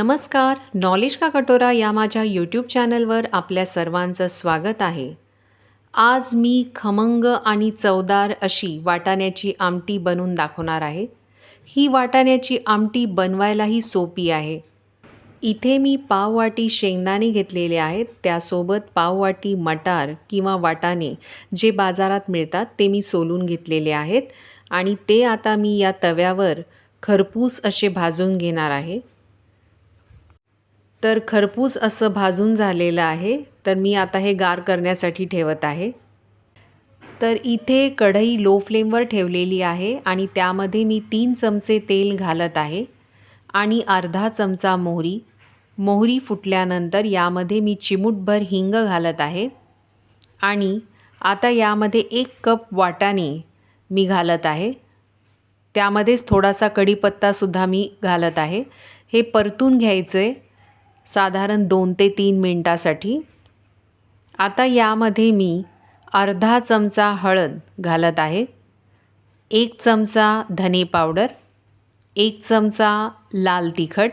नमस्कार, नॉलेज का कटोरा या माझ्या यूट्यूब चॅनलवर आपल्या सर्वांचं स्वागत आहे। आज मी खमंग आणि चवदार अशी वाटाण्याची आमटी बनवून दाखवणार आहे। ही वाटाण्याची आमटी बनवायलाही सोपी आहे। इथे मी पाववाटी शेंगदाणे घेतलेले आहेत, त्यासोबत पाववाटी मटार किंवा वाटाणे जे बाजारात मिळतात ते मी सोलून घेतलेले आहेत आणि ते आता मी या तव्यावर खरपूस असे भाजून घेणार आहे। तर खरपूस असं भाजून झालेलं आहे, तर मी आता हे गार करण्यासाठी ठेवत आहे। तर इथे कढई लो फ्लेमवर ठेवलेली आहे आणि त्यामध्ये मी 3 चमचे तेल घालत आहे आणि अर्धा चमचा मोहरी। मोहरी फुटल्यानंतर यामध्ये मी चिमूटभर हिंग घालत आहे आणि आता यामध्ये 1 कप वाटाणे मी घालत आहे। त्यामध्येच थोडासा कढीपत्तासुद्धा मी घालत आहे। हे परतून घ्यायचे साधारण 2 ते 3 मिनिटासाठी। आता यामध्ये मी अर्धा चमचा हळद घालत आहे, 1 चमचा धने पावडर, 1 चमचा लाल तिखट।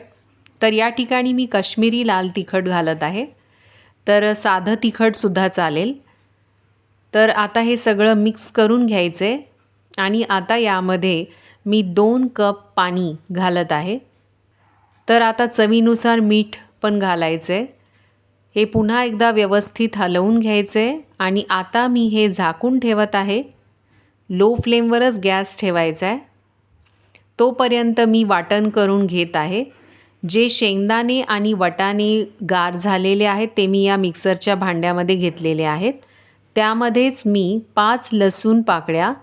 तर या ठिकाणी मी काश्मीरी लाल तिखट घालत आहे, तर साधं तिखटसुद्धा चालेल। तर आता हे सगळं मिक्स करून घ्यायचे आणि आता यामध्ये मी 2 कप पाणी घालत आहे। तर आता चवीनुसार मीठ पण घालायचे। हे पुन्हा एकदा व्यवस्थित हलवून घ्यायचे आणि आता मी हे झाकून ठेवत आहे। लो फ्लेमवरच गॅस ठेवायचा आहे। तोपर्यंत मी वाटण करून घेत आहे। जे शेंगदाणे आणि वाटाणे गार झालेले आहेत ते मी या मिक्सरच्या भांड्यामध्ये घेतलेले आहेत। त्यामध्येच मी 5 लसूण पाकळ्या,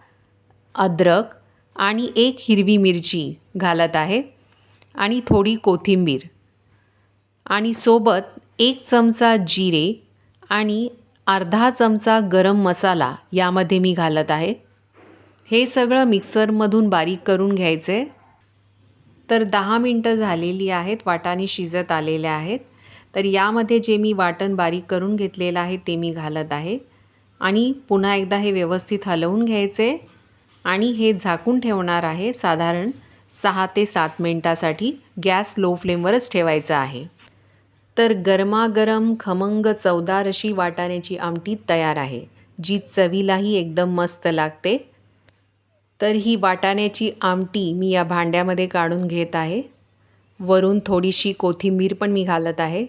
अद्रक आणि 1 हिरवी मिरची घालत आहे आणि थोडी कोथिंबीर आणि सोबत 1 चमचा जिरे आणि अर्धा चमचा गरम मसाला यामध्ये मी घालत आहे। हे सगळं मिक्सरमधून बारीक करून घ्यायचे। तर 10 मिनिटं झालेली आहेत, वाटाणे शिजत आलेले आहेत। तर यामध्ये जे मी वाटण बारीक करून घेतलेलं आहे ते मी घालत आहे आणि पुन्हा एकदा हे व्यवस्थित हलवून घ्यायचे आणि हे झाकून ठेवणार आहे साधारण 6 ते 7 मिनिटासाठी। गॅस लो फ्लेमवरच ठेवायचा आहे। तर गरमागरम खमंग चवदार अशी वाटाण्याची आमटी तयार आहे, जी चवीलाही एकदम मस्त लागते। तर ही वाटाण्याची आमटी मी या भांड्यामध्ये काढून घेत आहे। वरून थोडीशी कोथिंबीर पण मी घालत आहे।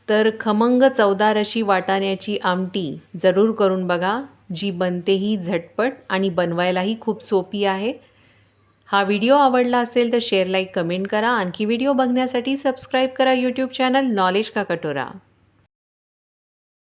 तर खमंग चवदार अशी वाटाण्याची आमटी जरूर करून बघा, जी बनतेही झटपट आणि बनवायलाही खूप सोपी आहे। हा व्हिडिओ आवडला असेल तर शेअर, लाईक, कमेंट करा। आणखी व्हिडिओ बघण्यासाठी सबस्क्राईब करा यूट्यूब चॅनल नॉलेज का कटोरा।